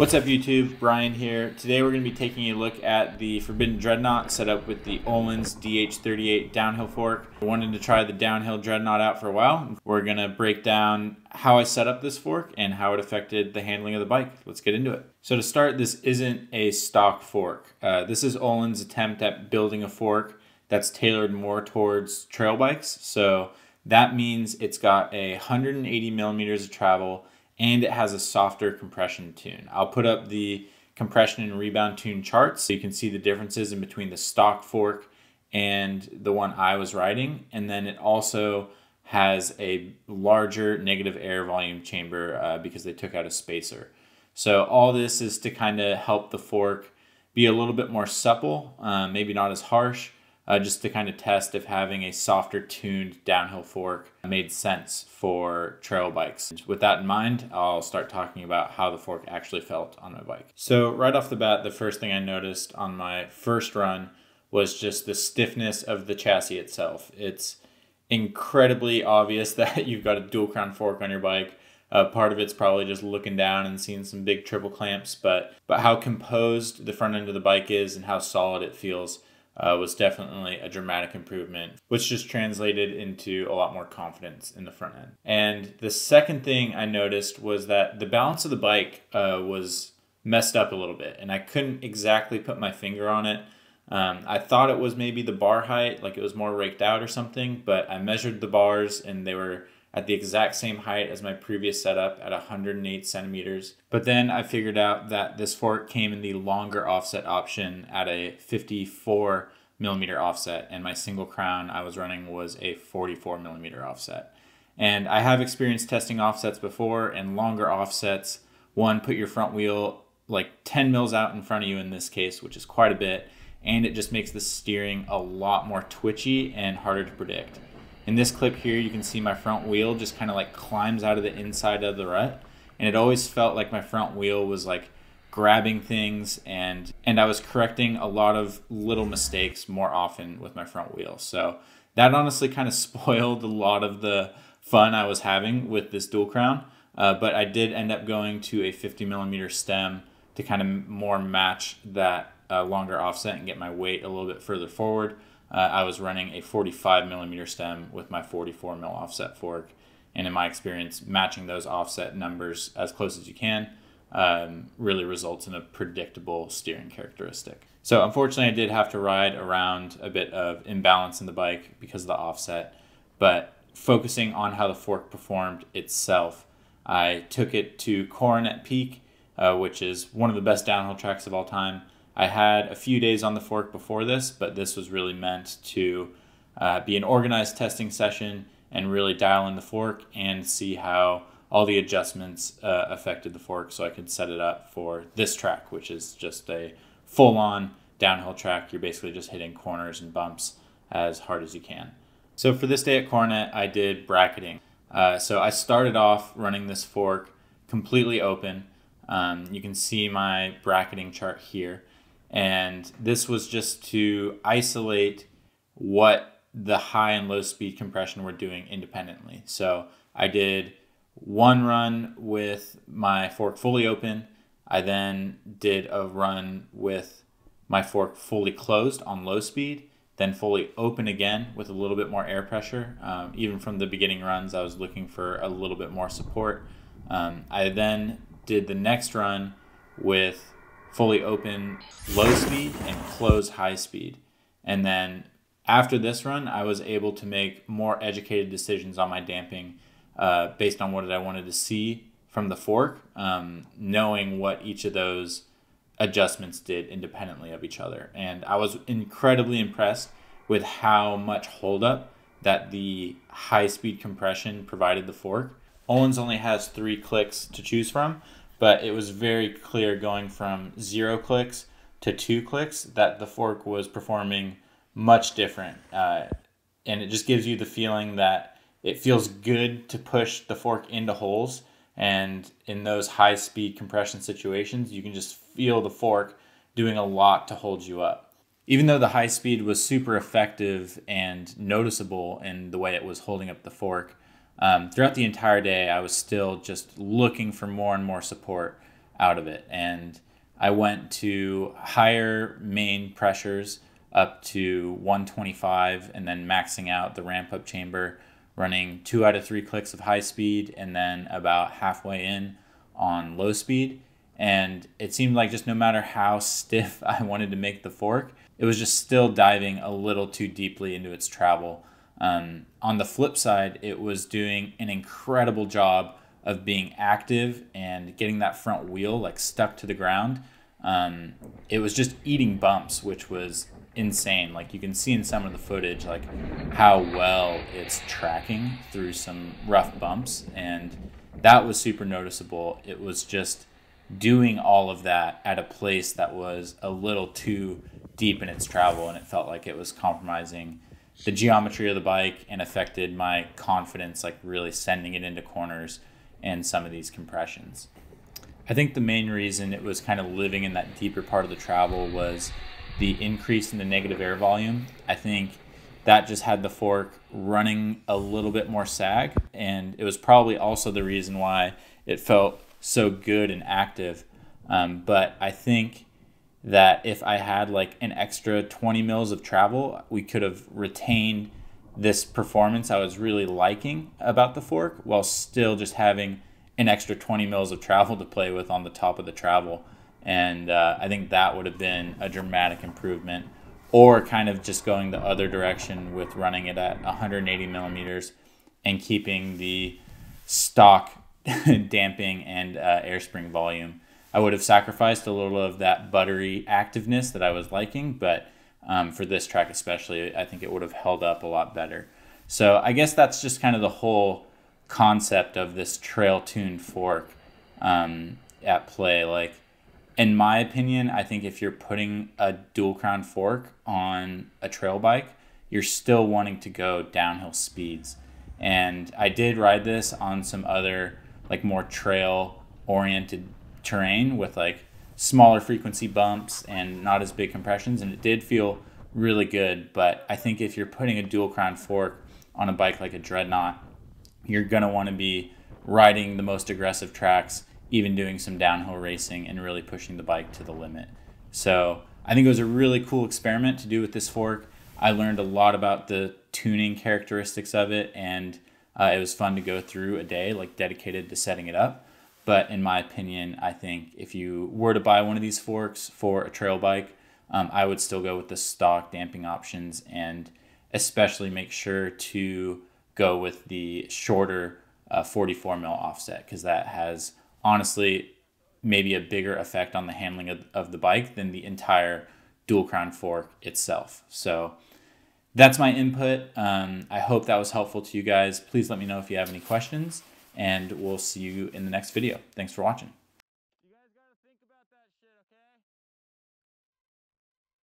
What's up YouTube, Brian here. Today we're going to be taking a look at the Forbidden Dreadnought set up with the Ohlins DH38 downhill fork. I wanted to try the downhill Dreadnought out for a while. We're going to break down how I set up this fork and how it affected the handling of the bike. Let's get into it. So to start, this isn't a stock fork. This is Ohlins' attempt at building a fork that's tailored more towards trail bikes. So that means it's got 180 millimeters of travel and it has a softer compression tune. I'll put up the compression and rebound tune charts so you can see the differences in between the stock fork and the one I was riding. And then it also has a larger negative air volume chamber because they took out a spacer. So all this is to kind of help the fork be a little bit more supple, maybe not as harsh, just to kind of test if having a softer tuned downhill fork made sense for trail bikes. With that in mind, I'll start talking about how the fork actually felt on my bike. So right off the bat, the first thing I noticed on my first run was just the stiffness of the chassis itself. It's incredibly obvious that you've got a dual crown fork on your bike. Part of it's probably just looking down and seeing some big triple clamps, but how composed the front end of the bike is and how solid it feels was definitely a dramatic improvement, which just translated into a lot more confidence in the front end. And the second thing I noticed was that the balance of the bike was messed up a little bit, and I couldn't exactly put my finger on it. I thought it was maybe the bar height, like it was more raked out or something, but I measured the bars and they were at the exact same height as my previous setup at 108 centimeters. But then I figured out that this fork came in the longer offset option at a 54 millimeter offset, and my single crown I was running was a 44 millimeter offset. And I have experienced testing offsets before, and longer offsets, one, put your front wheel like 10 mils out in front of you in this case, which is quite a bit, and it just makes the steering a lot more twitchy and harder to predict. In this clip here, you can see my front wheel just kind of like climbs out of the inside of the rut. And it always felt like my front wheel was like grabbing things, and I was correcting a lot of little mistakes more often with my front wheel. So that honestly kind of spoiled a lot of the fun I was having with this dual crown. But I did end up going to a 50 millimeter stem to kind of more match that longer offset and get my weight a little bit further forward. I was running a 45 millimeter stem with my 44 mil offset fork. And in my experience, matching those offset numbers as close as you can really results in a predictable steering characteristic. So unfortunately, I did have to ride around a bit of imbalance in the bike because of the offset. But focusing on how the fork performed itself, I took it to Coronet Peak, which is one of the best downhill tracks of all time. I had a few days on the fork before this, but this was really meant to be an organized testing session and really dial in the fork and see how all the adjustments affected the fork so I could set it up for this track, which is just a full-on downhill track. You're basically just hitting corners and bumps as hard as you can. So for this day at Coronet, I did bracketing. So I started off running this fork completely open. You can see my bracketing chart here. And this was just to isolate what the high and low speed compression were doing independently. So I did one run with my fork fully open. I then did a run with my fork fully closed on low speed, then fully open again with a little bit more air pressure. Even from the beginning runs, I was looking for a little bit more support. I then did the next run with fully open low speed and close high speed. And then after this run, I was able to make more educated decisions on my damping based on what I wanted to see from the fork, knowing what each of those adjustments did independently of each other. And I was incredibly impressed with how much holdup that the high speed compression provided the fork. Ohlins only has 3 clicks to choose from, but it was very clear going from 0 clicks to 2 clicks that the fork was performing much different. And it just gives you the feeling that it feels good to push the fork into holes. And in those high speed compression situations, you can just feel the fork doing a lot to hold you up. Even though the high speed was super effective and noticeable in the way it was holding up the fork, throughout the entire day, I was still just looking for more and more support out of it. And I went to higher main pressures up to 125 and then maxing out the ramp up chamber, running 2 out of 3 clicks of high speed and then about halfway in on low speed. And it seemed like just no matter how stiff I wanted to make the fork, it was just still diving a little too deeply into its travel. On the flip side, it was doing an incredible job of being active and getting that front wheel like stuck to the ground. It was just eating bumps, which was insane. Like you can see in some of the footage, like how well it's tracking through some rough bumps, and that was super noticeable. It was just doing all of that at a place that was a little too deep in its travel, and it felt like it was compromising the geometry of the bike and affected my confidence, like really sending it into corners and some of these compressions. I think the main reason it was kind of living in that deeper part of the travel was the increase in the negative air volume. I think that just had the fork running a little bit more sag, and it was probably also the reason why it felt so good and active. But I think that if I had like an extra 20 mils of travel, we could have retained this performance I was really liking about the fork while still just having an extra 20 mils of travel to play with on the top of the travel. And I think that would have been a dramatic improvement, or kind of just going the other direction with running it at 180 millimeters and keeping the stock damping and air spring volume. I would have sacrificed a little of that buttery activeness that I was liking, but for this track especially, I think it would have held up a lot better. So I guess that's just kind of the whole concept of this trail tuned fork at play. Like, in my opinion, I think if you're putting a dual crown fork on a trail bike, you're still wanting to go downhill speeds. And I did ride this on some other like more trail oriented terrain with like smaller frequency bumps and not as big compressions, and it did feel really good. But I think if you're putting a dual crown fork on a bike like a Dreadnought, you're going to want to be riding the most aggressive tracks, even doing some downhill racing and really pushing the bike to the limit. So I think it was a really cool experiment to do with this fork. I learned a lot about the tuning characteristics of it, and it was fun to go through a day like dedicated to setting it up. But in my opinion, I think if you were to buy one of these forks for a trail bike, I would still go with the stock damping options, and especially make sure to go with the shorter 44 mil offset, because that has honestly maybe a bigger effect on the handling of the bike than the entire dual crown fork itself. So that's my input. I hope that was helpful to you guys. Please let me know if you have any questions, and we'll see you in the next video. Thanks for watching.